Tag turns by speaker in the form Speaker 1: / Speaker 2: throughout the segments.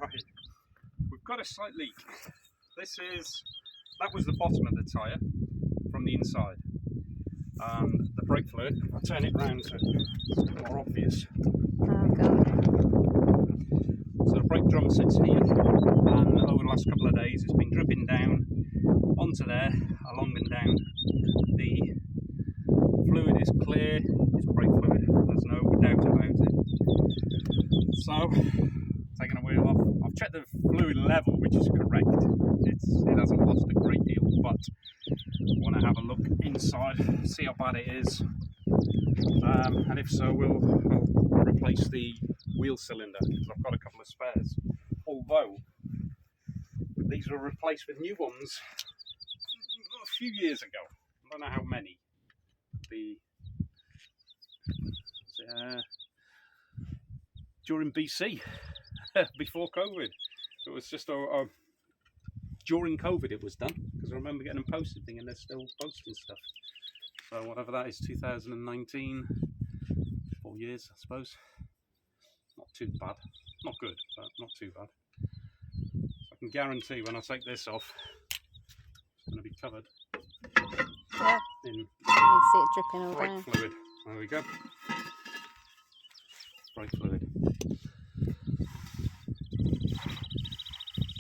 Speaker 1: Right, we've got a slight leak. That was the bottom of the tyre from the inside. The brake fluid, I'll turn it round so it's more obvious.
Speaker 2: Oh god.
Speaker 1: So the brake drum sits here, and over the last couple of days it's been dripping down onto there, along and down. The fluid is clear, it's brake fluid, there's no doubt about it. So, taking a wheel off, I've checked the fluid level, which is correct. It hasn't lost a great deal, but I want to have a look inside, see how bad it is, and if so, we'll replace the wheel cylinder, because I've got a couple of spares. Although these were replaced with new ones a few years ago. I don't know how many. During BC, before COVID. It was just during COVID it was done, because I remember getting them posted thinking they're still posting stuff. So whatever that is, 2019, 4 years I suppose. Not too bad. Not good, but not too bad. I can guarantee when I take this off, it's going to be covered
Speaker 2: Yeah.
Speaker 1: in
Speaker 2: You can see it dripping all
Speaker 1: brake
Speaker 2: down.
Speaker 1: fluid. There we go. Brake fluid.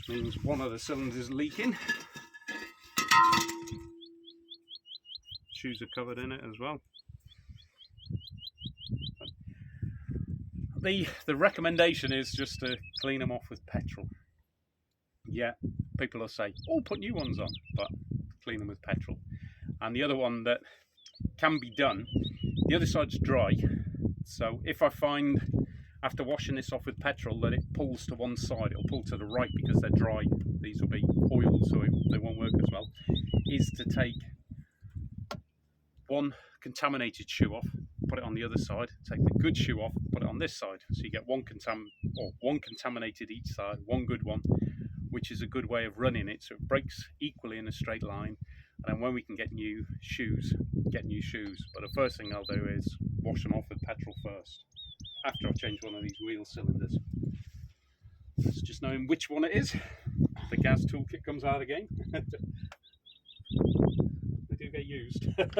Speaker 1: Means one of the cylinders is leaking. Shoes are covered in it as well. The recommendation is just to clean them off with petrol. Yeah, people will say, oh, put new ones on, but clean them with petrol. And the other one that can be done, the other side's dry, so if I find after washing this off with petrol that it pulls to one side, it'll pull to the right because they're dry, these will be oiled so they won't work as well, is to take one contaminated shoe off, put it on the other side, take the good shoe off, put it on this side, so you get one contaminated each side, one good one, which is a good way of running it, so it breaks equally in a straight line. And then when we can get new shoes, get new shoes. But the first thing I'll do is wash them off with petrol first, after I've changed one of these wheel cylinders. It's just knowing which one it is. The Gaz toolkit comes out again. They do get used. I'm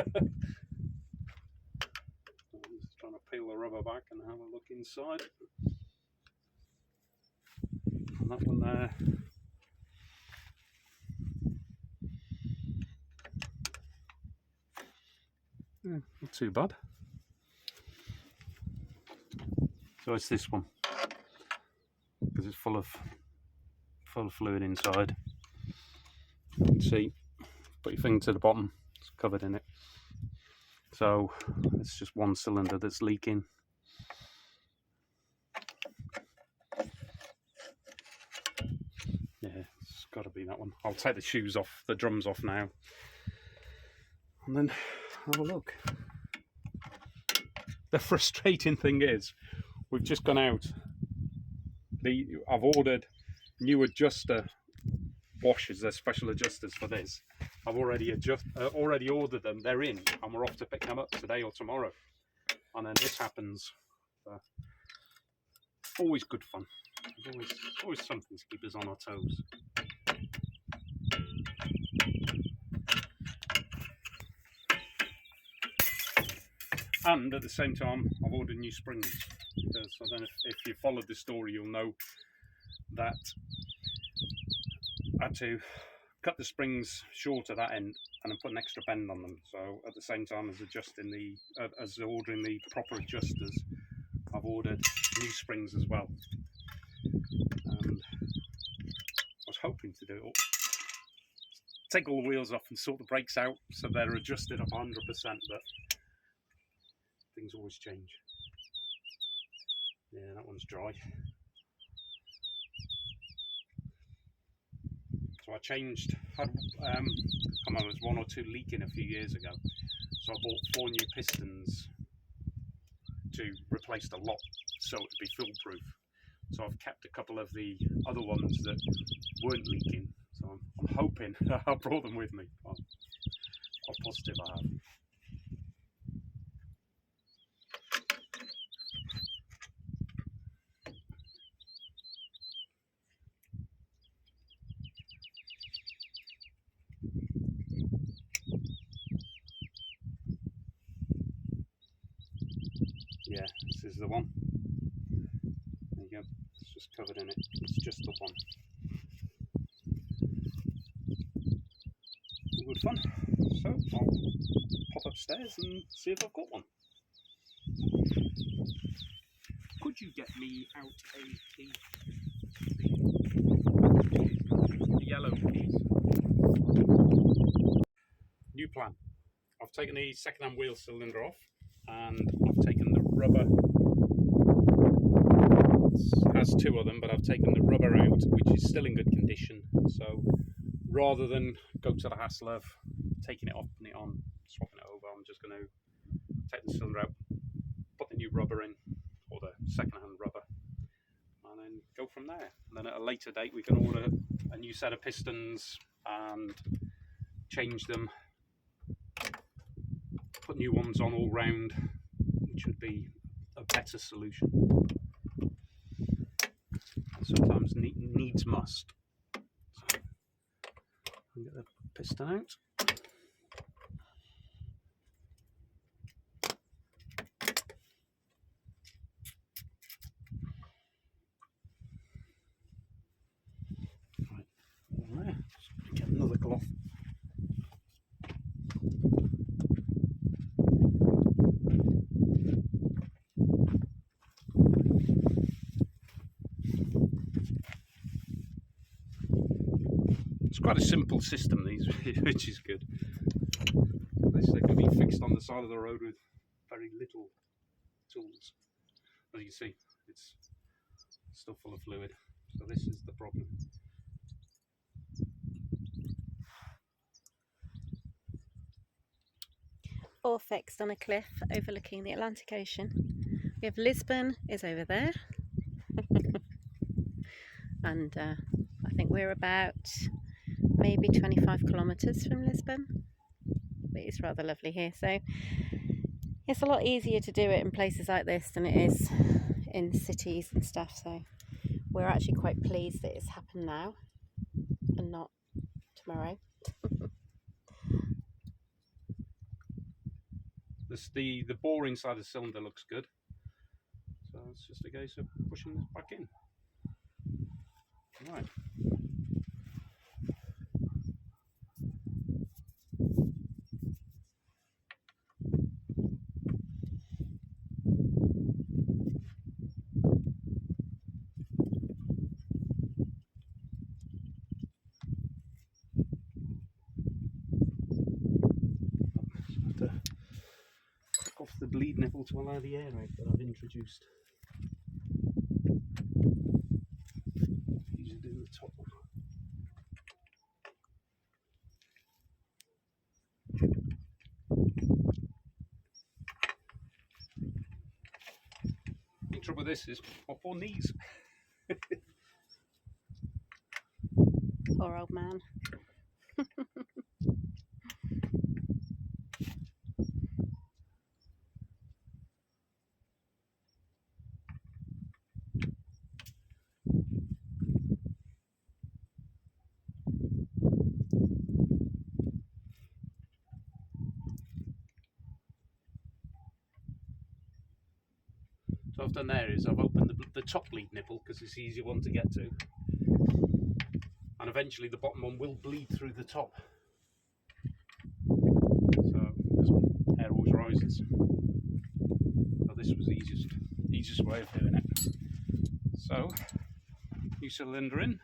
Speaker 1: just trying to peel the rubber back and have a look inside. And that one there. Not too bad. So it's this one, because it's full of fluid inside. You can see, put your finger to the bottom, it's covered in it. So it's just one cylinder that's leaking. Yeah, it's got to be that one. I'll take the shoes off, the drums off now, and then have a look. The frustrating thing is, we've just gone out. I've ordered new adjuster washers, they're special adjusters for this. I've already ordered them, they're in, and we're off to pick them up today or tomorrow. And then this happens. Always good fun. Always something to keep us on our toes. And at the same time, I've ordered new springs, because I don't know if you followed the story, you'll know that I had to cut the springs short at that end and then put an extra bend on them. So at the same time as ordering the proper adjusters, I've ordered new springs as well. And I was hoping to do it all, take all the wheels off and sort the brakes out so they're adjusted up 100%, but things always change. Yeah, that one's dry. So I changed, I can't remember, it was 1 or 2 leaking a few years ago. So I bought 4 new pistons to replace the lot so it would be foolproof. So I've kept a couple of the other ones that weren't leaking. So I'm hoping I brought them with me. I'm positive I have. Yeah, this is the one. There you go. It's just covered in it. It's just the one. Good fun. So I'll pop upstairs and see if I've got one. Could you get me out the yellow, please? New plan. I've taken the second-hand wheel cylinder off and I've taken the rubber. It has two of them, but I've taken the rubber out, which is still in good condition. So rather than go to the hassle of taking it off, putting it on, swapping it over, I'm just going to take the cylinder out, put the new rubber in, or the second-hand rubber, and then go from there. And then at a later date we can order a new set of pistons and change them, put new ones on all round, which would be a better solution. And sometimes needs must. So I'll get the piston out. Right, there. Get another cloth. It's quite a simple system, these, which is good. They can be fixed on the side of the road with very little tools. As you can see, it's still full of fluid, so this is the problem.
Speaker 2: All fixed on a cliff overlooking the Atlantic Ocean. We have Lisbon is over there. And I think we're about maybe 25 kilometres from Lisbon. But it's rather lovely here, so it's a lot easier to do it in places like this than it is in cities and stuff, so we're actually quite pleased that it's happened now and not tomorrow.
Speaker 1: The bore inside the cylinder looks good, so it's just a case of pushing this back in. Right. Off the bleed nipple to allow the air out that I've introduced. Usually do the top one. The trouble with this is my poor knees.
Speaker 2: Poor old man.
Speaker 1: So what I've done there is I've opened the top bleed nipple because it's the easier one to get to, and eventually the bottom one will bleed through the top. So air always rises. So this was the easiest way of doing it. So new cylinder in,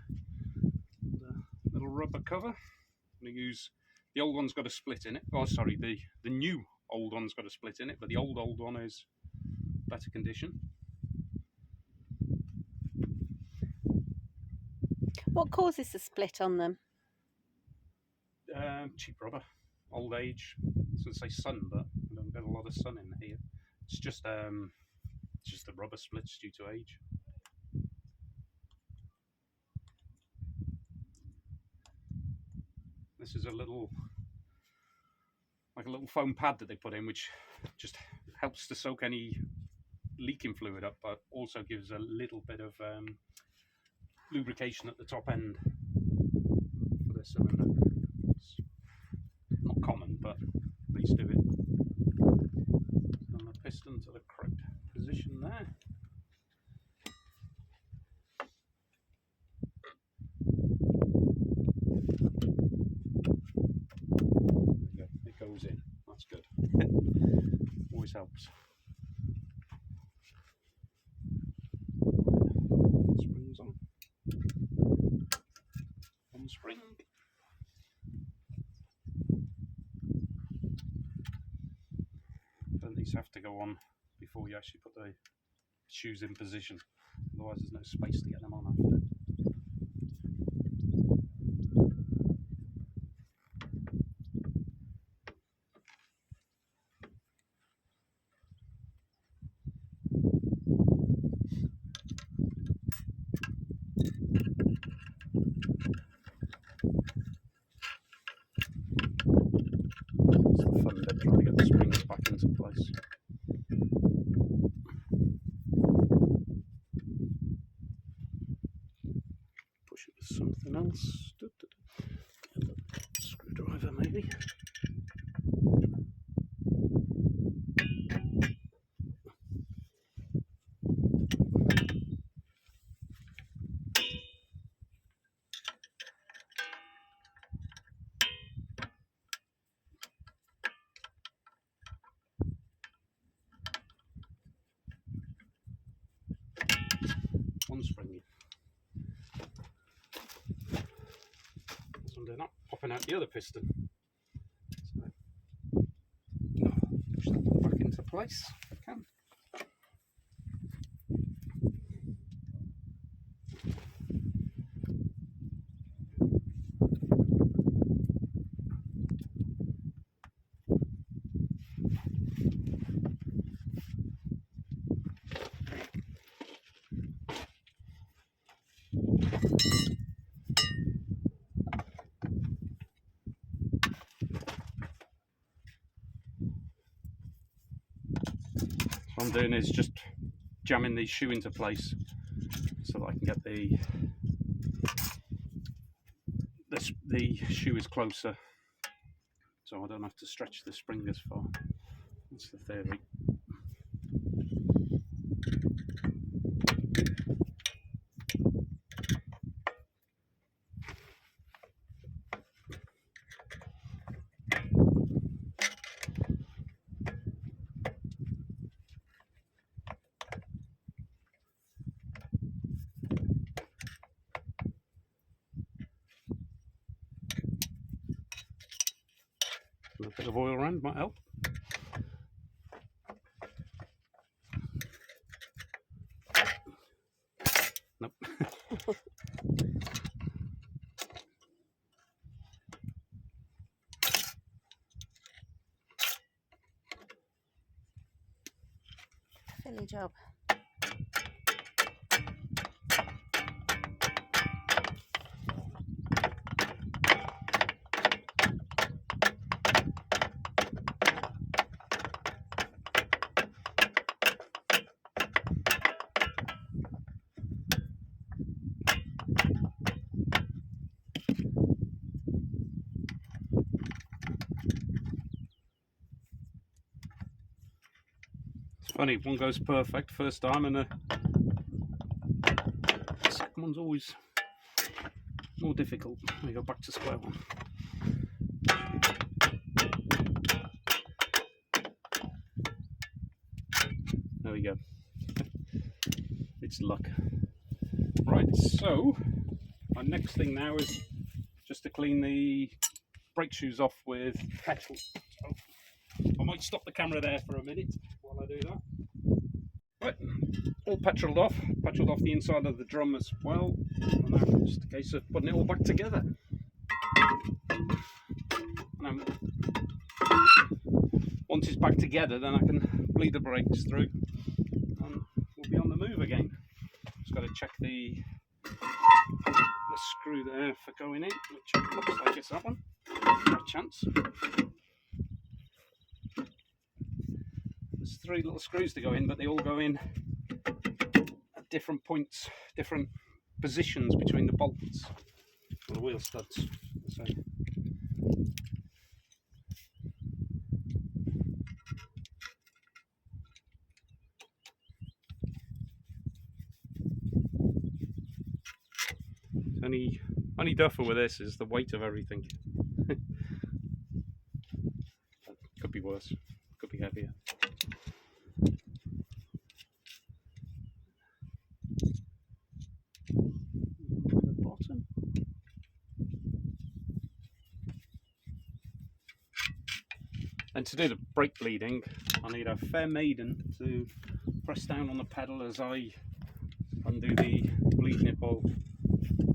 Speaker 1: the little rubber cover. I'm going to use the old one's got a split in it. Oh, sorry, the new old one's got a split in it, but the old one is better condition.
Speaker 2: What causes the split on them?
Speaker 1: Cheap rubber, old age. So say sun, but I don't get a lot of sun in here. It's just the rubber splits due to age. This is a little foam pad that they put in, which just helps to soak any leaking fluid up, but also gives a little bit of lubrication at the top end for the cylinder. It's not common, but at least do it. And the piston to the correct position. there. There you go. It goes in. That's good. Always helps. Springs on. On spring. Don't these have to go on before you actually put the shoes in position? Otherwise, there's no space to get them on after. It's the fun bit, trying to get the springs back into place. Push it with something else. Screwdriver maybe. Unspringy. So they're not popping out the other piston. So push that one back into place if I can. What I'm doing is just jamming the shoe into place so that I can get the shoe is closer, so I don't have to stretch the spring as far. That's the theory. A bit of oil around might help. Nope.
Speaker 2: Silly job.
Speaker 1: It's funny, one goes perfect first time and the second one's always more difficult. We go back to square one. There we go. It's luck. Right, so my next thing now is just to clean the brake shoes off with petrol. So I might stop the camera there for a minute while I do that. Right, all petroled off the inside of the drum as well. And now it's just a case of putting it all back together. And once it's back together, then I can bleed the brakes through and we'll be on the move again. Just got to check the screw there for going in, which looks like it's that one. No chance. There's 3 little screws to go in, but they all go in at different points, different positions between the bolts or the wheel studs. So Only duffer with this is the weight of everything. Could be worse, could be heavier. The bottom. And to do the brake bleeding, I need a fair maiden to press down on the pedal as I undo the bleed nipple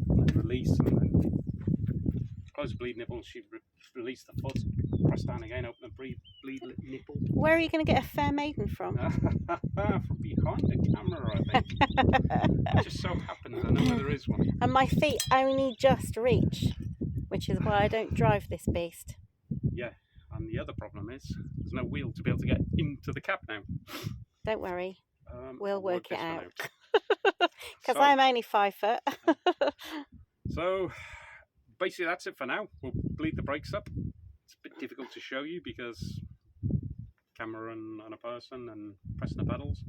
Speaker 1: and then release, and then close the bleed nipple, she release the foot, press down again, open the bleed nipple.
Speaker 2: Where are you going to get a fair maiden from?
Speaker 1: From behind the camera, I think. It just so happens I know where there is one.
Speaker 2: And my feet only just reach, which is why I don't drive this beast.
Speaker 1: Yeah, and the other problem is there's no wheel to be able to get into the cab now.
Speaker 2: Don't worry, we'll
Speaker 1: I'll
Speaker 2: work it out. Because
Speaker 1: So-
Speaker 2: I'm only 5 foot.
Speaker 1: So basically that's it for now. We'll bleed the brakes up. It's a bit difficult to show you because camera and a person and pressing the pedals,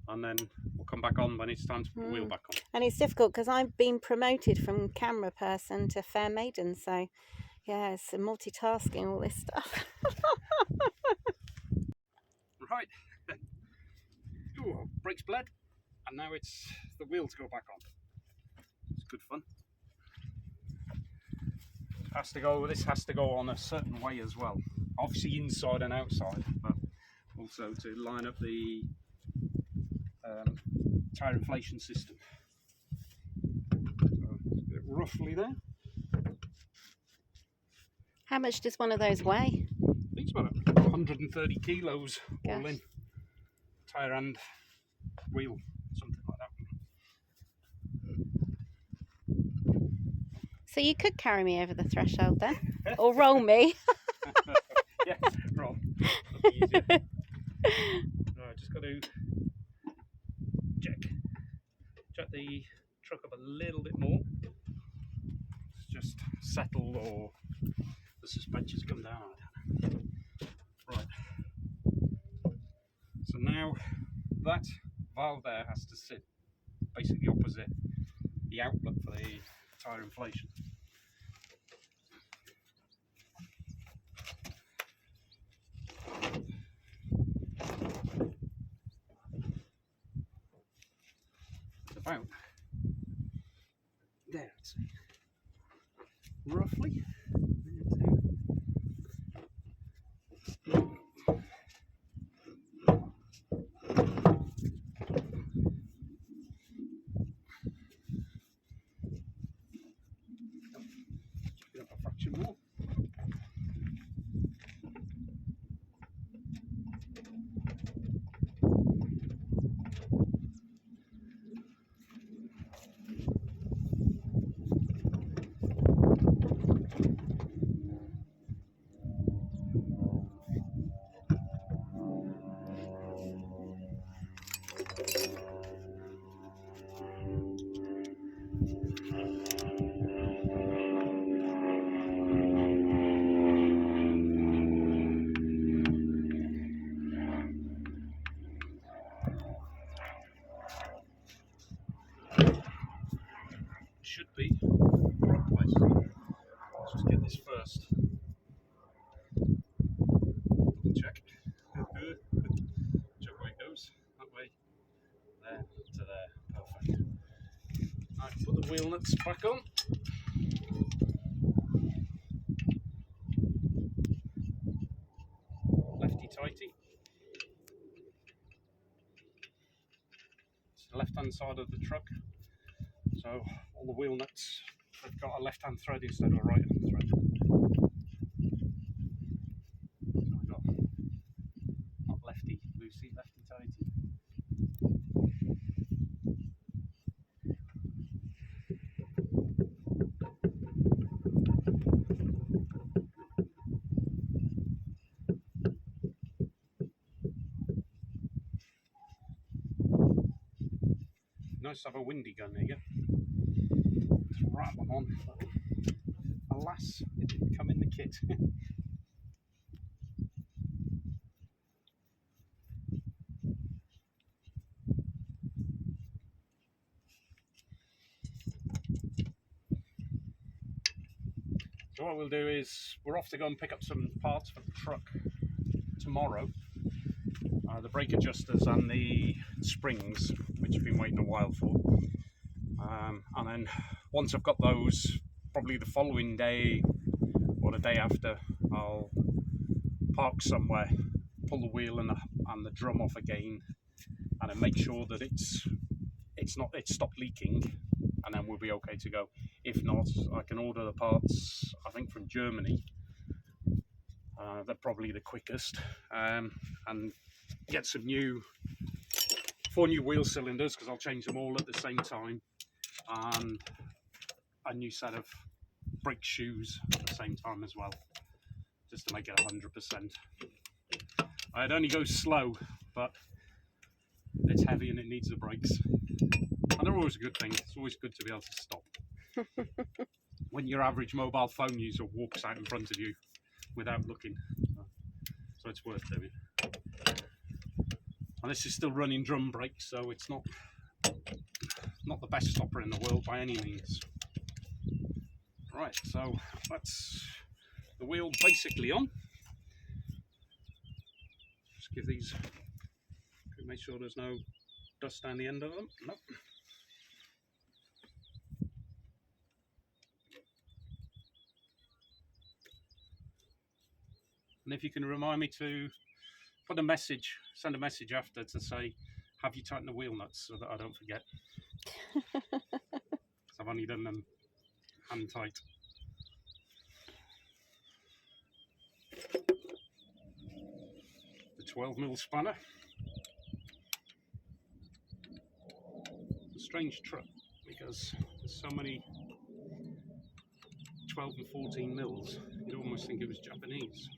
Speaker 1: and then we'll come back on when it's time to put the wheel back on.
Speaker 2: And it's difficult because I've been promoted from camera person to fair maiden, so yeah, it's multitasking, all this stuff.
Speaker 1: Right. Ooh, brakes bled, and now it's the wheel to go back on. It's good fun. This has to go on a certain way as well. Obviously inside and outside, but also to line up the tyre inflation system. So get it roughly there.
Speaker 2: How much does one of those weigh?
Speaker 1: I think it's about 130 kilos all
Speaker 2: Gosh.
Speaker 1: in. Tyre and wheel, something like that.
Speaker 2: So you could carry me over the threshold then, or roll me.
Speaker 1: Yeah, roll. That'd be easier. Right, just got to jack the truck up a little bit more. It's just settled, or the suspension's come down. Right. So now that valve there has to sit basically opposite the outlet for the tyre inflation. It's about there, I'd say. Roughly. Get up a fraction more. Should be right place. Let's just get this first. Double check. Check where it goes. That way. There to there. Perfect. Right, put the wheel nuts back on. Lefty tighty. It's the left hand side of the truck. So all the wheel nuts have got a left hand thread instead of a right hand thread. So we've got not lefty loosey, lefty tighty. Nice to have a windy gun here. Just wrap one on. But alas, it didn't come in the kit. So what we'll do is we're off to go and pick up some parts for the truck tomorrow. The brake adjusters and the springs, which I've been waiting a while for. And then once I've got those, probably the following day or the day after, I'll park somewhere, pull the wheel and the drum off again, and then make sure that it's stopped leaking, and then we'll be okay to go. If not, I can order the parts, I think from Germany. They're probably the quickest, and get some 4 new wheel cylinders, because I'll change them all at the same time, and a new set of brake shoes at the same time as well, just to make it 100%. It only goes slow, but it's heavy and it needs the brakes, and they're always a good thing. It's always good to be able to stop when your average mobile phone user walks out in front of you without looking, so it's worth doing. And this is still running drum brakes, so it's not the best stopper in the world by any means. Right, so that's the wheel basically on. Just give these, make sure there's no dust down the end of them. Nope. And if you can remind me to put a message, send a message after to say, have you tightened the wheel nuts, so that I don't forget. I've only done them hand tight. The 12mm spanner. It's a strange truck because there's so many 12 and 14 mils. You'd almost think it was Japanese.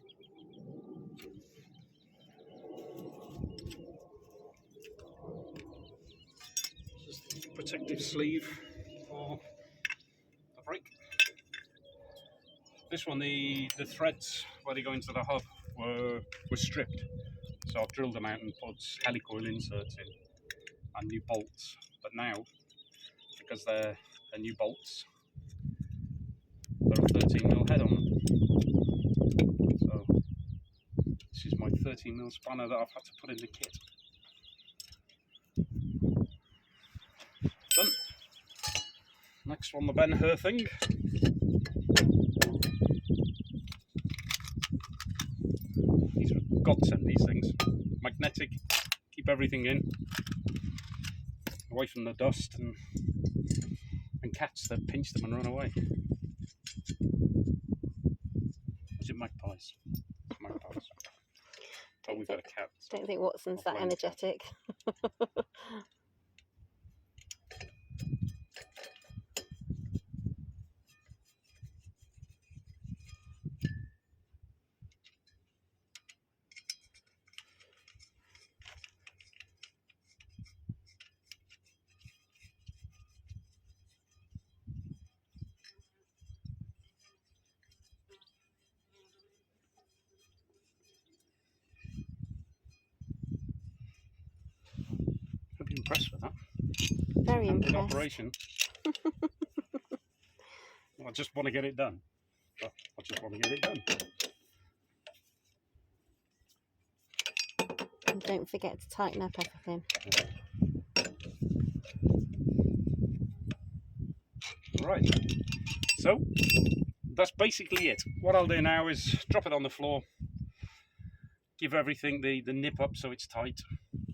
Speaker 1: Protective sleeve for the brake. This one, the threads where they go into the hub were stripped, so I've drilled them out and put helicoil inserts in and new bolts. But now, because they're new bolts, they're a 13mm head on them. So this is my 13mm spanner that I've had to put in the kit. Done. Next one, the Ben-Hur thing. These are godsend, these things. Magnetic, keep everything in, away from the dust and cats that pinch them and run away. Is it magpies? It's magpies. Oh, we've got a cat.
Speaker 2: I don't think Watson's that energetic.
Speaker 1: Impressed with that.
Speaker 2: Very impressed.
Speaker 1: Operation. I just want to get it done. I just want to get it done.
Speaker 2: And don't forget to tighten up everything.
Speaker 1: Right. So that's basically it. What I'll do now is drop it on the floor, give everything the nip up so it's tight,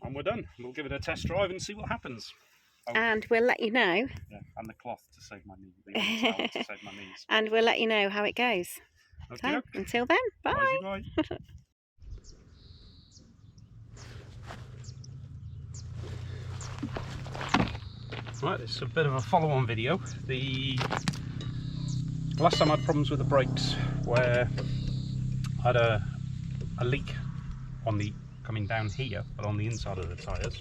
Speaker 1: and we're done. We'll give it a test drive and see what happens.
Speaker 2: And we'll let you know.
Speaker 1: Yeah, and the cloth to save my knees. The towel to save my knees.
Speaker 2: And we'll let you know how it goes.
Speaker 1: Okay,
Speaker 2: So, until then, bye.
Speaker 1: Bye. Right, this is a bit of a follow-on video. The last time I had problems with the brakes where I had a leak on the coming down here, but on the inside of the tyres,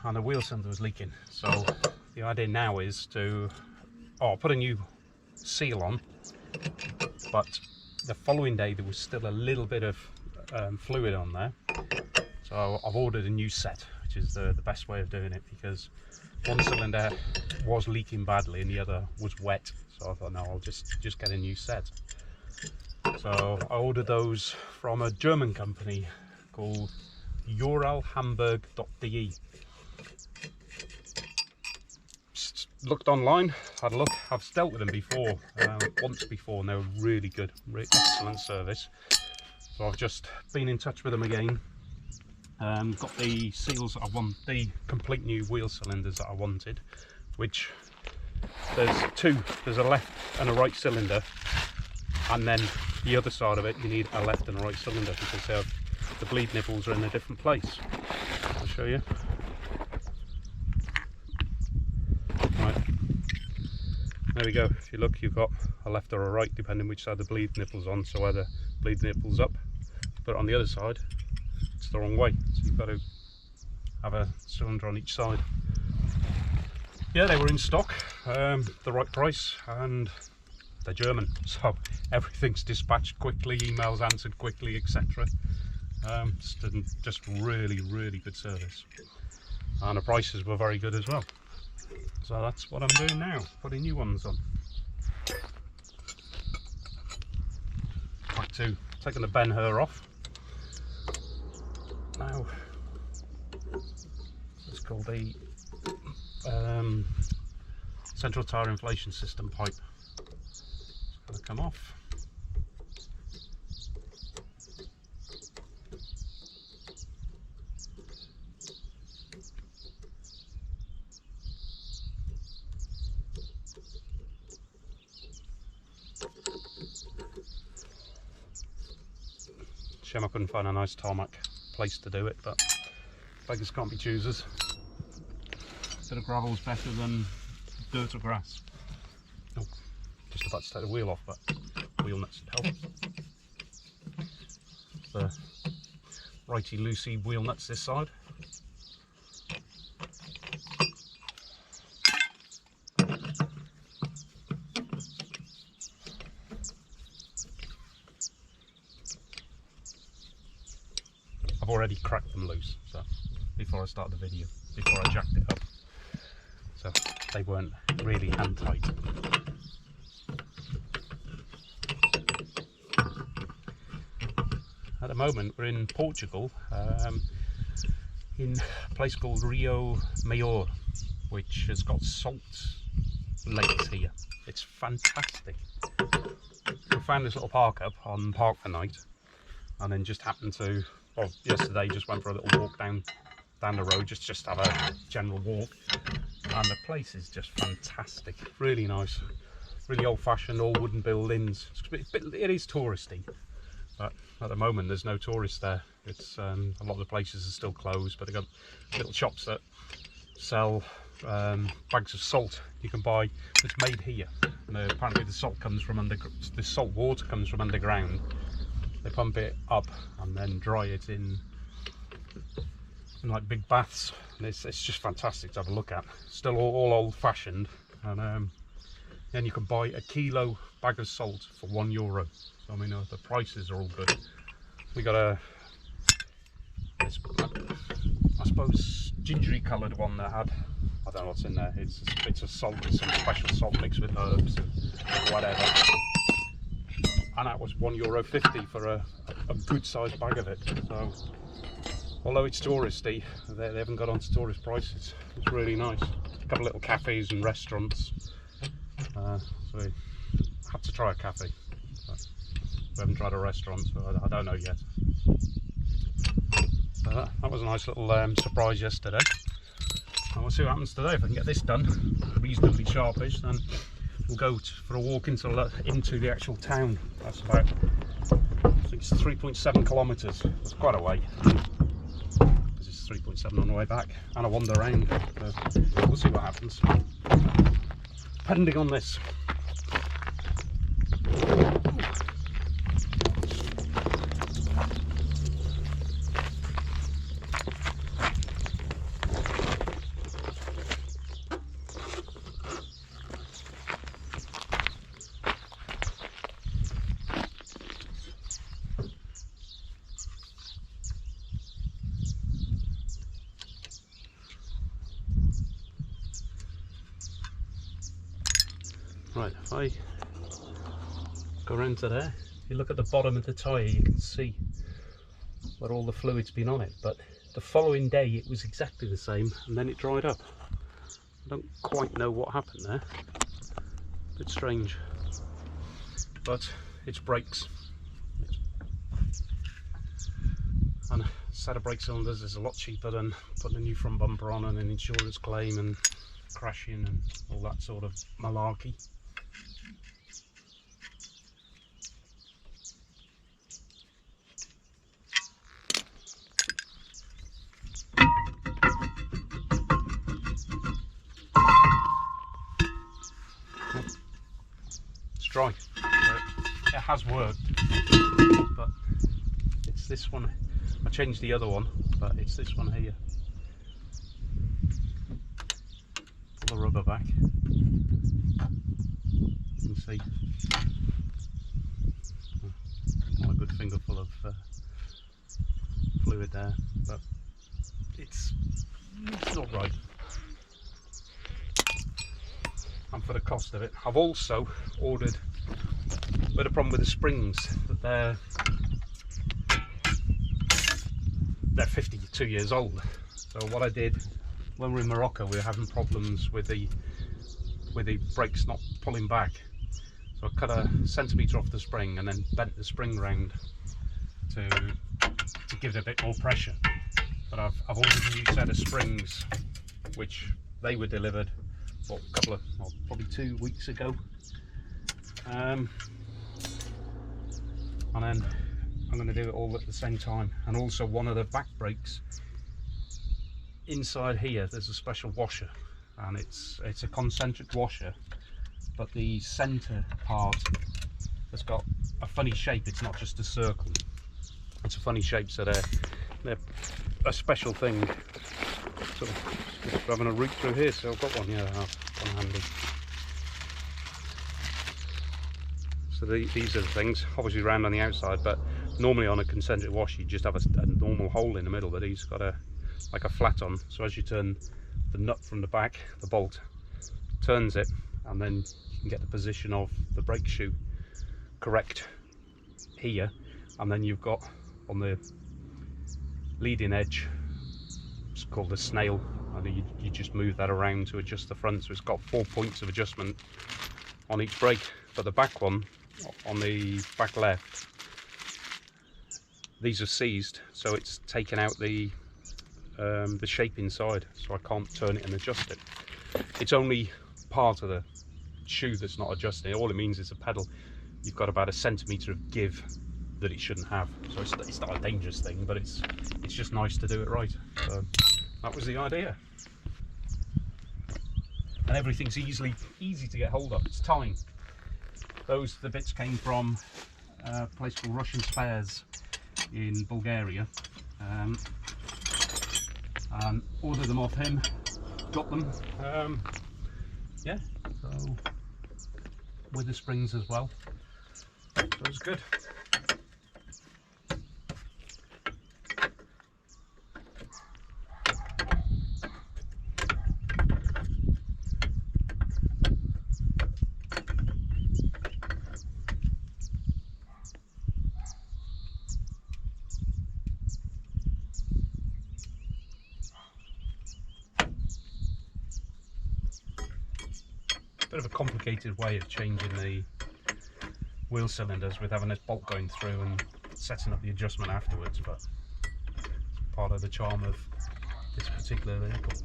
Speaker 1: and the wheel cylinder was leaking. So the idea now is to put a new seal on, but the following day there was still a little bit of fluid on there, so I've ordered a new set, which is the best way of doing it, because one cylinder was leaking badly and the other was wet, so I thought, no, I'll just get a new set. So I ordered those from a German company called uralhamburg.de. Looked online, had a look. I've dealt with them before, once before, and they were really good, really excellent service. So I've just been in touch with them again. Got the seals that I want, the complete new wheel cylinders that I wanted, which there's two. There's a left and a right cylinder, and then the other side of it you need a left and a right cylinder because the bleed nipples are in a different place. I'll show you. Right, there we go. If you look, you've got a left or a right depending which side the bleed nipple's on. So whether bleed nipple's up, but on the other side it's the wrong way, so you've got to have a cylinder on each side. Yeah, they were in stock, the right price, and they're German, so everything's dispatched quickly, emails answered quickly, etc. Just really good service, and the prices were very good as well. So that's what I'm doing now, putting new ones on. Back to taking the Ben-Hur off. Now, it's called the central tyre inflation system pipe. It's going to come off. Shame I couldn't find a nice tarmac place to do it, but beggars can't be choosers. A bit of gravel's better than dirt or grass. Oh, just about to take the wheel off, but wheel nuts would help. The righty loosey wheel nuts this side. I've already cracked them loose, so before I start the video, before I jacked it up, so they weren't really hand tight. At the moment we're in Portugal, in a place called Rio Maior, which has got salt lakes here. It's fantastic. We found this little park up on Park for Night, and then just happened to, well, yesterday just went for a little walk down the road, just have a general walk, and the place is just fantastic, really nice, really old-fashioned, all wooden buildings. It is touristy, but at the moment there's no tourists there. It's a lot of the places are still closed, but they've got little shops that sell bags of salt you can buy that's made here. And apparently the salt comes from the salt water comes from underground. They pump it up and then dry it in like big baths, and it's just fantastic to have a look at. Still all old-fashioned, and then you can buy a kilo bag of salt for €1. So I mean, the prices are all good. We got I suppose gingery coloured one that had, I don't know what's in there. It's a salt with some special salt mixed with herbs and whatever. And that was €1.50 for a good sized bag of it. So although it's touristy, they haven't got onto tourist prices. It's really nice. A couple of little cafes and restaurants. So we had to try a cafe. But we haven't tried a restaurant, so I don't know yet. So that was a nice little surprise yesterday. And we'll see what happens today. If I can get this done reasonably sharpish, then we'll go for a walk into the actual town. That's about, I think it's 3.7 kilometres. It's quite a way, because it's 3.7 on the way back, and I wander around. So we'll see what happens. Depending on this. Right, if I go around to there, if you look at the bottom of the tyre, you can see where all the fluid's been on it, but the following day it was exactly the same, and then it dried up. I don't quite know what happened there. A bit strange, but it's brakes. And a set of brake cylinders is a lot cheaper than putting a new front bumper on and an insurance claim and crashing and all that sort of malarkey. It's dry. It has worked, but it's this one. I changed the other one, but it's this one here. Pull the rubber back. You can see not a good fingerful of fluid there, but it's not right. And for the cost of it, I've also ordered a bit of problem with the springs, that they're 52 years old. So what I did when we were in Morocco, we were having problems with the brakes not pulling back. So I cut a centimetre off the spring and then bent the spring round to give it a bit more pressure. But I've ordered a new set of springs, which they were delivered probably 2 weeks ago. And then I'm going to do it all at the same time. And also one of the back brakes, inside here there's a special washer, and it's a concentric washer, but the center part has got a funny shape. It's not just a circle, it's a funny shape, so they're a special thing. So just having a route through here, so I've got one, yeah, one handy. So these are the things, obviously round on the outside, but normally on a concentric washer you just have a normal hole in the middle, but he's got like a flat on. So as you turn the nut from the back, the bolt turns it, and then you can get the position of the brake shoe correct here, and then you've got on the leading edge, it's called a snail, and you just move that around to adjust the front. So it's got 4 points of adjustment on each brake, but the back one, on the back left, these are seized, so it's taken out the shape inside, so I can't turn it and adjust it. It's only part of the shoe that's not adjusting. All it means is a pedal. You've got about a centimetre of give that it shouldn't have, so it's not a dangerous thing, but it's just nice to do it right. So that was the idea, and everything's easy to get hold of. It's time. The bits came from a place called Russian Spares in Bulgaria, and ordered them off him, got them, yeah, so with the springs as well, so it was good. Bit of a complicated way of changing the wheel cylinders with having this bolt going through and setting up the adjustment afterwards, but it's part of the charm of this particular vehicle.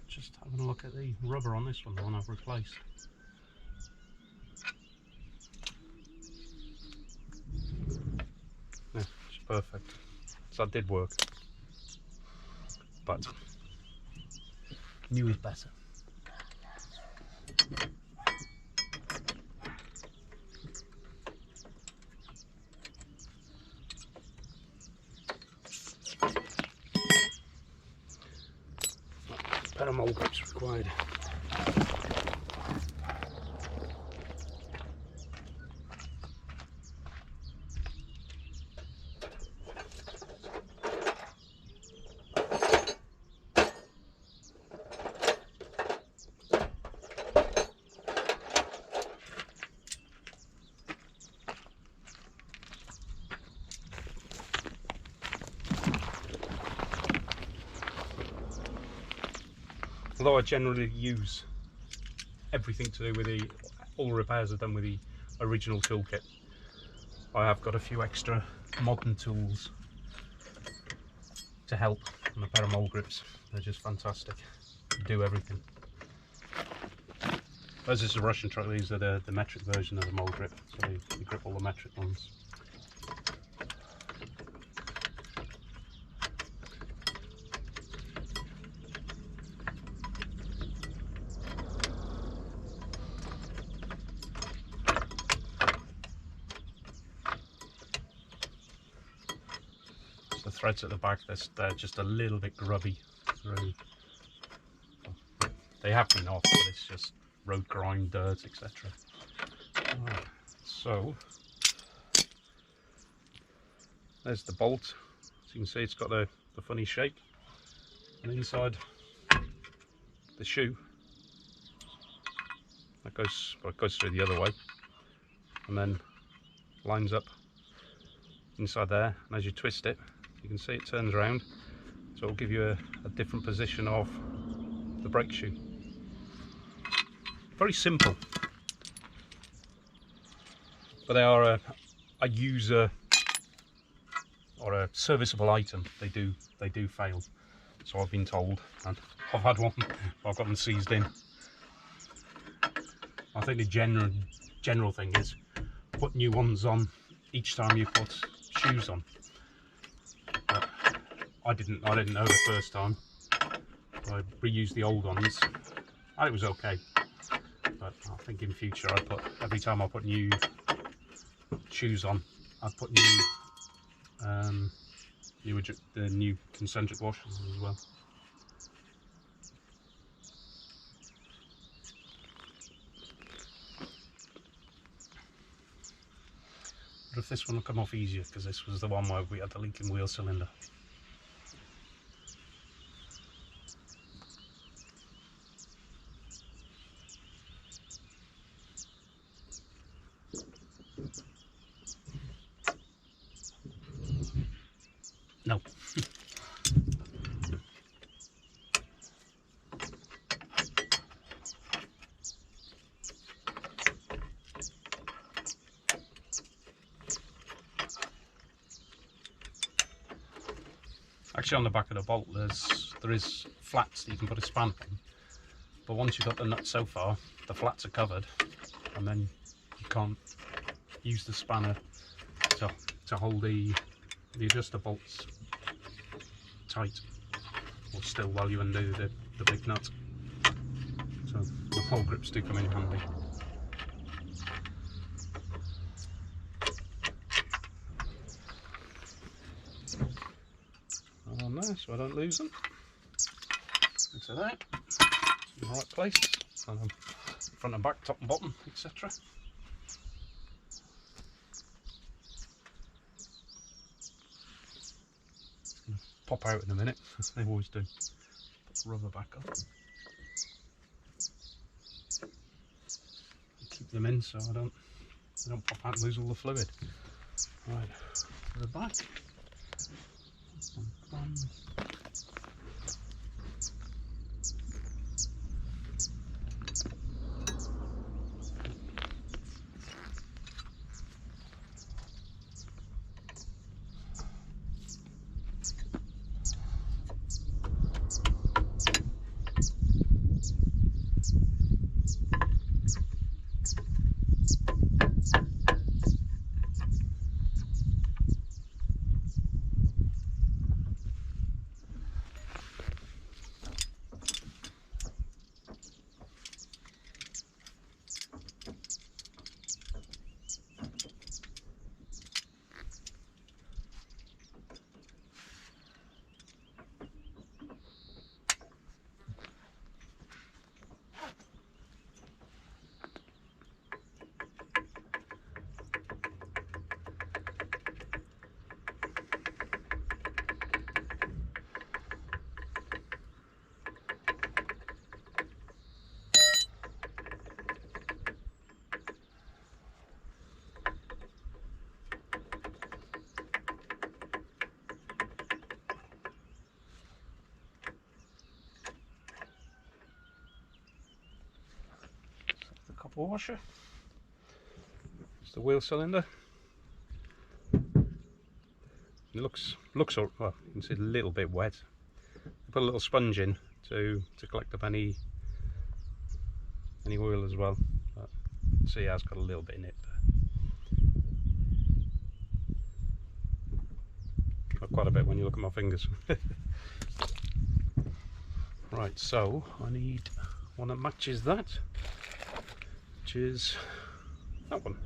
Speaker 1: Just having a look at the rubber on this one, the one I've replaced. So that did work. But new is better. Pair of mole grips required. Although I generally use everything to do with all the repairs are done with the original toolkit, I have got a few extra modern tools to help on a pair of mole grips. They're just fantastic. Do everything. As this is a Russian truck, these are the metric version of the mole grip, so you grip all the metric ones. The threads at the back, they're just a little bit grubby through. They have been off, but it's just road grind, dirt, etc. Right, so there's the bolt. As you can see, it's got the funny shape, and inside the shoe that goes, well, it goes through the other way, and then lines up inside there. And as you twist it, you can see it turns around, so it'll give you a different position of the brake shoe. Very simple, but they are a user or a serviceable item. They do fail, so I've been told, and I've had one. I've got them seized in. I think the general thing is put new ones on each time you put shoes on. But I didn't know the first time. I reused the old ones, and it was okay. But I think in future every time I put new shoes on, I'd put the new concentric washers as well. But if this one will come off easier, because this was the one where we had the leaking wheel cylinder. No. Actually, on the back of the bolt there is flats that you can put a spanner in, but once you've got the nut so far, the flats are covered, and then you can't use the spanner to hold the adjuster bolts tight or still while you undo the big nut. So the mole grips do come in handy. On there, so I don't lose them. Into that, in the right place, and front and back, top and bottom, etc. Pop out in a minute, as they always do. Put the rubber back on. Keep them in so they don't pop out and lose all the fluid. Right, to the back. bore washer. It's the wheel cylinder. It looks well, you can see a little bit wet. I put a little sponge in to collect up any oil as well. But see, it has got a little bit in it. Not quite a bit when you look at my fingers. Right, so I need one that matches that, which is that one.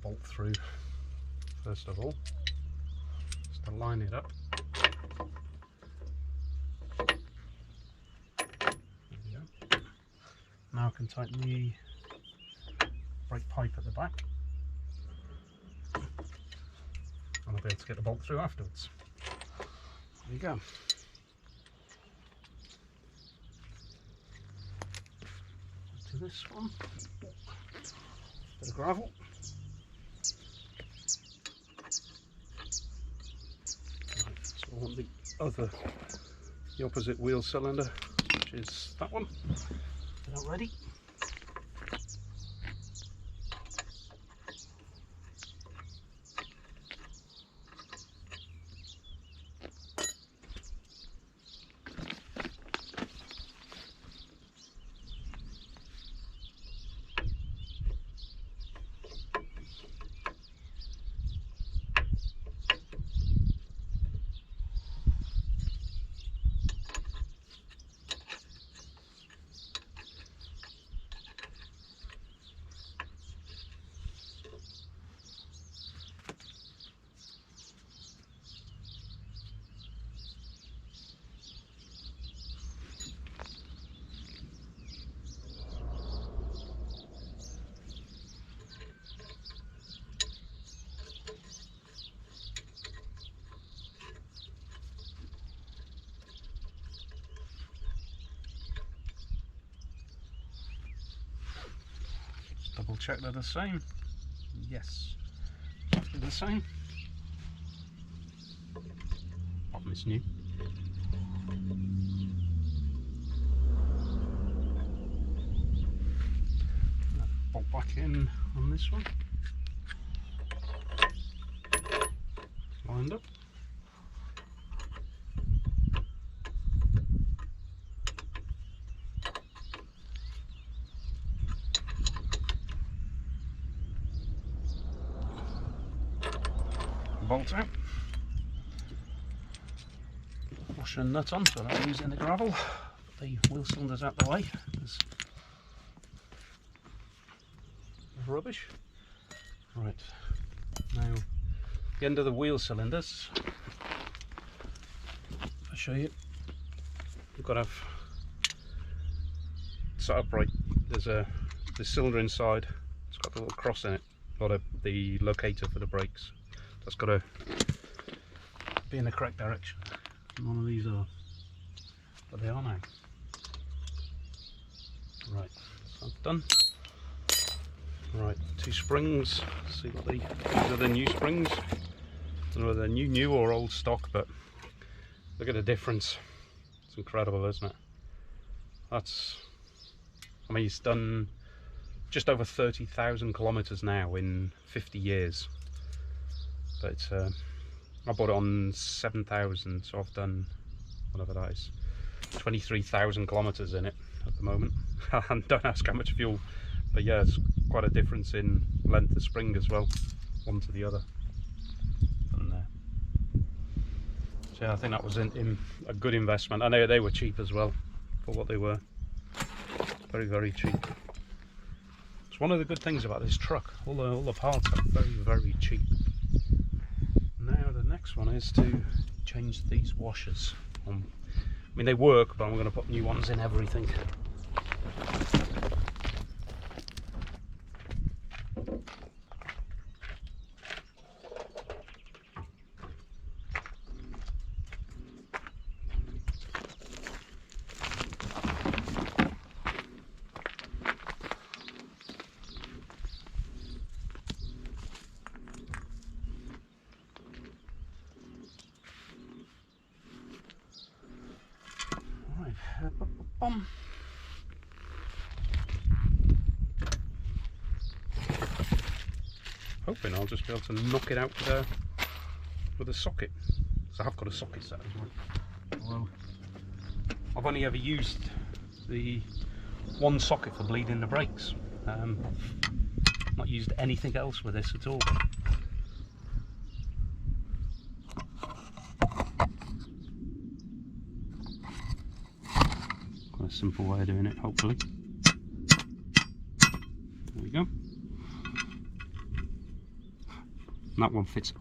Speaker 1: Bolt through first of all, just to line it up. There we go. Now I can tighten the brake pipe at the back, and I'll be able to get the bolt through afterwards. There you go. To this one, bit of gravel. I want the opposite wheel cylinder, which is that one. They're not ready. Double check they're the same. Yes, exactly the same. Bottom is new. Bolt back in on this one. Lined up. Bolt out. Washer and nut on so I'm using the gravel. Put the wheel cylinders out the way because of rubbish. Right, now the end of the wheel cylinders, I'll show you. You've got to have set up right. There's the cylinder inside, it's got the little cross in it, or the locator for the brakes. That's got to be in the correct direction. None of these are, but they are now. Right, so that's done. Right, 2 springs. See what these are the new springs. I don't know whether they're new or old stock, but look at the difference. It's incredible, isn't it? That's, I mean, he's done just over 30,000 kilometers now in 50 years. But it's, I bought it on 7,000, so I've done, whatever that is, 23,000 kilometers in it at the moment. And don't ask how much fuel, but yeah, it's quite a difference in length of spring as well, one to the other. And, so yeah, I think that was in a good investment. I know they were cheap as well for what they were. Very, very cheap. Just one of the good things about this truck. All the parts are very, very cheap. Now the next one is to change these washers. I mean, they work, but I'm going to put new ones in everything. Hoping I'll just be able to knock it out with a socket. So I have got a socket set as well. Although I've only ever used the one socket for bleeding the brakes. Not used anything else with this at all. Quite a simple way of doing it, hopefully. There we go. And that one fits,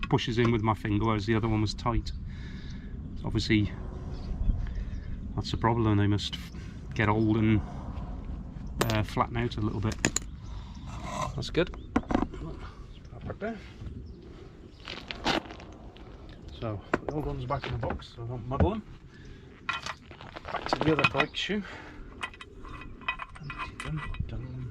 Speaker 1: pushes in with my finger, whereas the other one was tight. So obviously, that's the problem. They must get old and flatten out a little bit. That's good. That back there. So the old one's back in the box, so I don't muddle them. Back to the other brake shoe. Dun, dun, dun.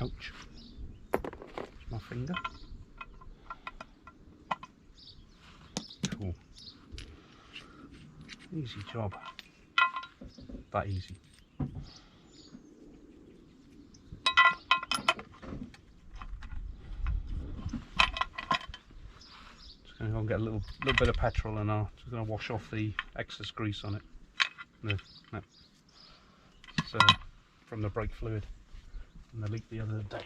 Speaker 1: Ouch. It's my finger. Cool. Easy job. That easy. Just going to go and get a little bit of petrol, and I'm just going to wash off the excess grease on it. No. It's from the brake fluid. And the leak the other day.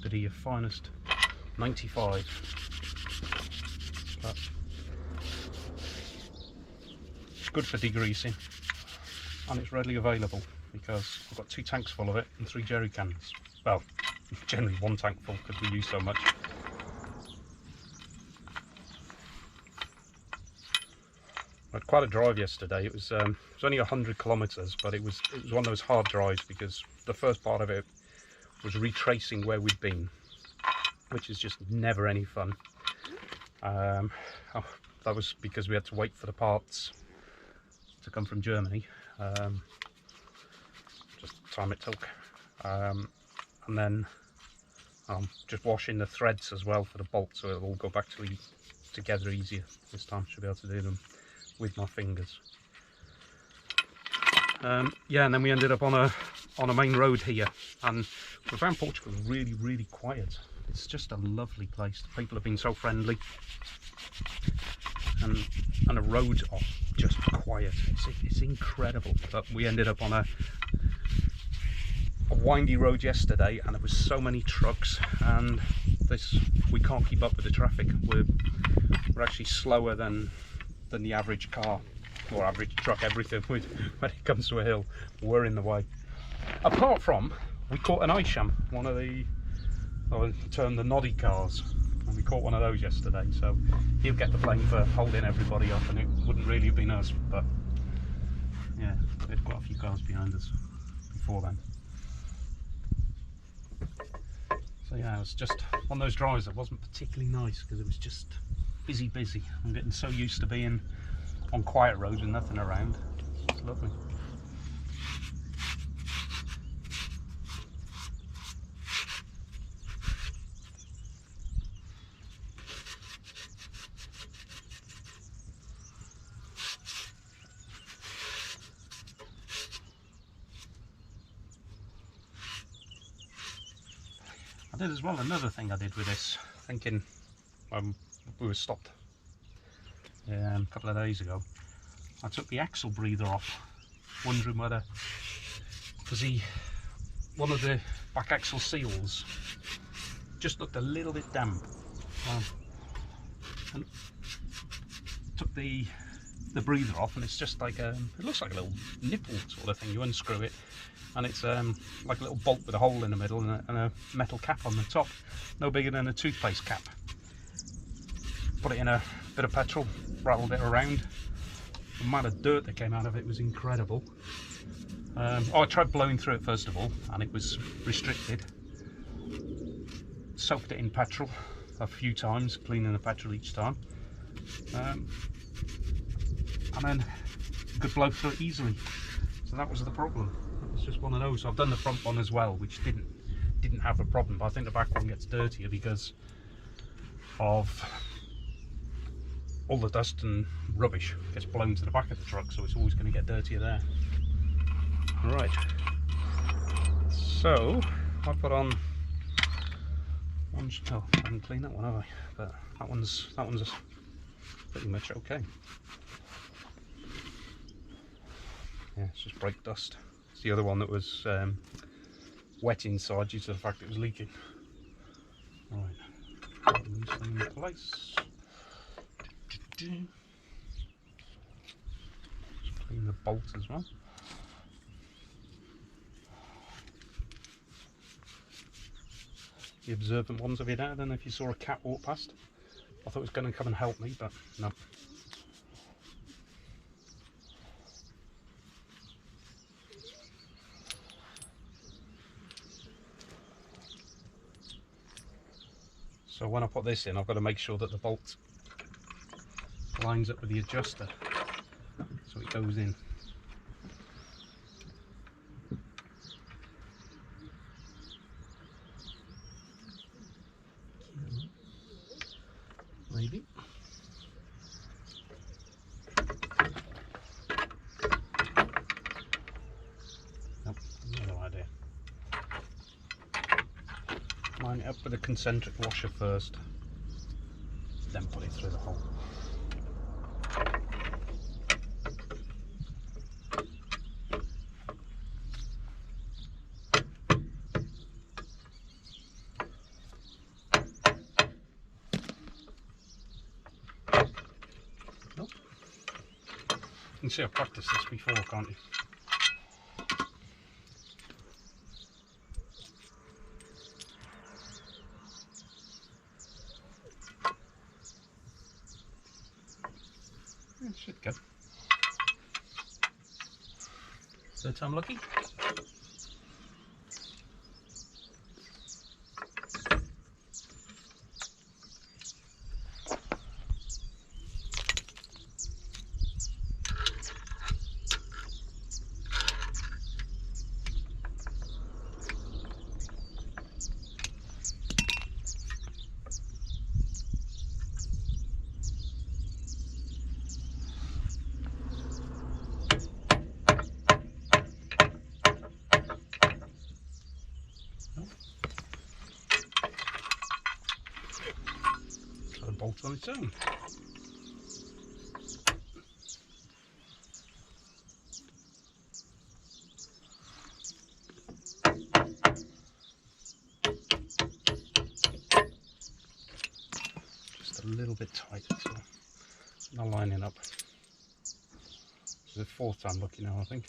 Speaker 1: Bit of your finest 95. But it's good for degreasing, and it's readily available because I've got 2 tanks full of it and 3 jerry cans. Well, generally 1 tank full because we use so much. I had quite a drive yesterday. It was only 100 kilometres, but it was one of those hard drives because the first part of it was retracing where we'd been, which is just never any fun. That was because we had to wait for the parts to come from Germany. Just the time it took. And then just washing the threads as well for the bolts, so it'll all go back together easier this time. Should be able to do them with my fingers. Yeah, and then we ended up on a main road here, and we found Portugal really, really quiet. It's just a lovely place. The people have been so friendly, and the roads are just quiet. It's incredible. But we ended up on a windy road yesterday, and there was so many trucks, and we can't keep up with the traffic. We're actually slower than the average car or average truck, everything. When it comes to a hill, we're in the way. Apart from, we caught an Isham, one of the, I would term the noddy cars, and we caught one of those yesterday, so he'll get the blame for holding everybody up, and it wouldn't really have been us, but yeah, we had quite a few cars behind us before then. So yeah, it was just one of those drives that wasn't particularly nice because it was just busy. I'm getting so used to being on quiet roads with nothing around. It's lovely. I did as well, another thing I did with this, thinking we were stopped a couple of days ago. I took the axle breather off, wondering whether, because one of the back axle seals just looked a little bit damp, and took the breather off, and it's just like it looks like a little nipple sort of thing. You unscrew it and it's like a little bolt with a hole in the middle and a metal cap on the top, no bigger than a toothpaste cap. Put it in a bit of petrol, rattled it around. The amount of dirt that came out of it was incredible. I tried blowing through it first of all, and it was restricted. Soaked it in petrol a few times, cleaning the petrol each time, and then you could blow through it easily. So that was the problem. It was just one of those. I've done the front one as well, which didn't have a problem, but I think the back one gets dirtier because of all the dust and rubbish gets blown to the back of the truck, so it's always going to get dirtier there. Right, so I put on one. Oh, I haven't cleaned that one, have I? But that one's pretty much okay. Yeah, it's just brake dust. It's the other one that was wet inside due to the fact it was leaking. Right, put this thing in place. Just clean the bolt as well. The observant ones of you there. I don't know if you saw a cat walk past. I thought it was going to come and help me, but no. So when I put this in, I've got to make sure that the bolt lines up with the adjuster, so it goes in. Maybe. Nope, no idea. Line it up with a concentric washer first, then put it through the hole. Nope. You can see I've practiced this before, can't you? It should go. Third time lucky. Bolt on its own. Just a little bit tight, so not lining up. This is the fourth time lucky now, I think.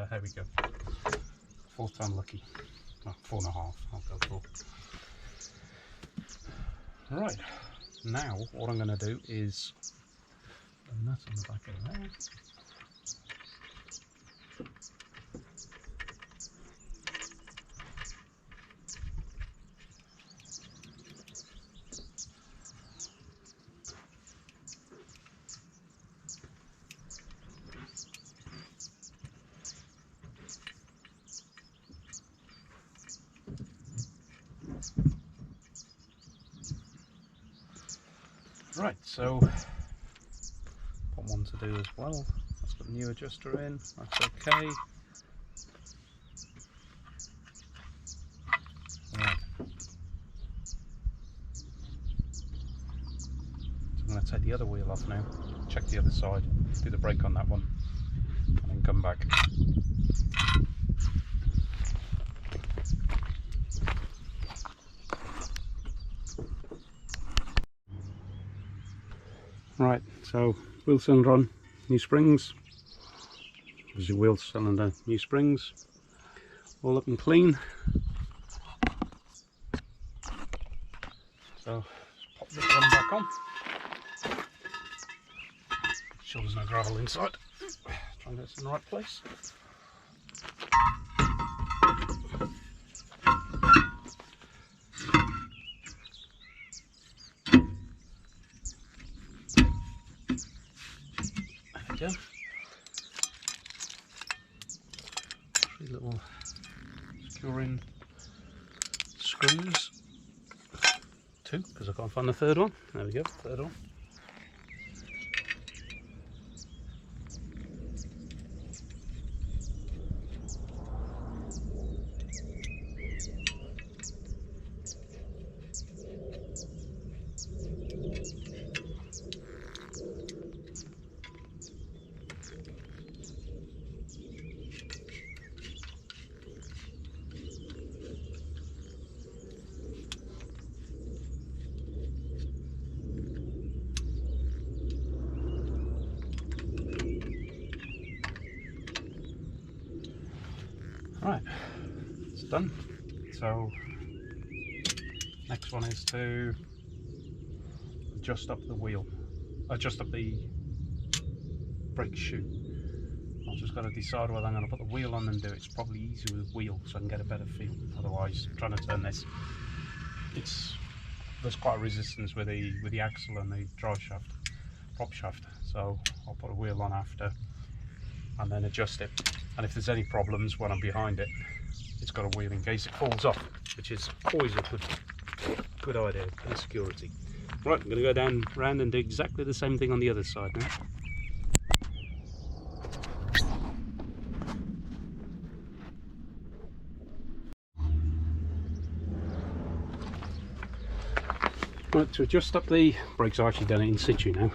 Speaker 1: There we go. Fourth time lucky. Well, 4.5. I'll go for. Right, now what I'm going to do is put a nut on the back of there. Right, so got one to do as well. Let's put the new adjuster in, that's okay. Right. So I'm going to take the other wheel off now, check the other side, do the brake on that one, and then come back. Right, so wheel cylinder on, new springs. There's your wheel cylinder, new springs, all up and clean. So pop the drum back on. Sure there's no gravel inside. Try and get this in the right place. There we go. 3 little securing screws. 2, because I can't find the third one. There we go, third one. Right, it's done. So next one is to adjust up the wheel, adjust up the brake shoe. I've just got to decide whether I'm going to put the wheel on and do it. It's probably easier with the wheel so I can get a better feel. Otherwise, trying to turn this, there's quite a resistance with the axle and the drive shaft, prop shaft. So I'll put a wheel on after and then adjust it. And if there's any problems when I'm behind it, it's got a wheel in case it falls off, which is always a good idea for security. Right, I'm going to go down round and do exactly the same thing on the other side now. Right, to adjust up the brakes, I've actually done it in situ now.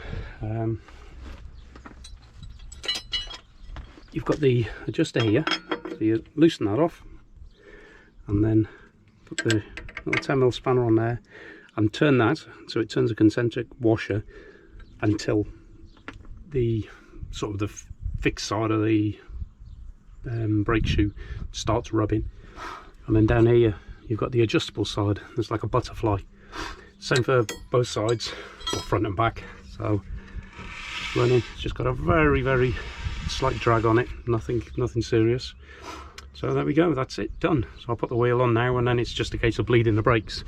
Speaker 1: You've got the adjuster here, so you loosen that off and then put the little 10mm spanner on there and turn that so it turns a concentric washer until the sort of the fixed side of the brake shoe starts rubbing. And then down here you've got the adjustable side, there's like a butterfly. Same for both sides, or front and back. So running, it's just got a very slight drag on it, nothing serious. So there we go, that's it, done. So I'll put the wheel on now and then it's just a case of bleeding the brakes,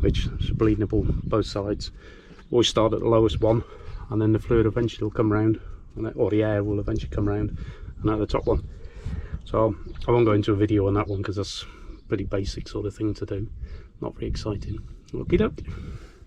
Speaker 1: which is bleedable both sides. Always start at the lowest one and then the fluid eventually will come round, or the air will eventually come round and out the top one. So I won't go into a video on that one because that's pretty basic sort of thing to do, not very exciting. Okie doke.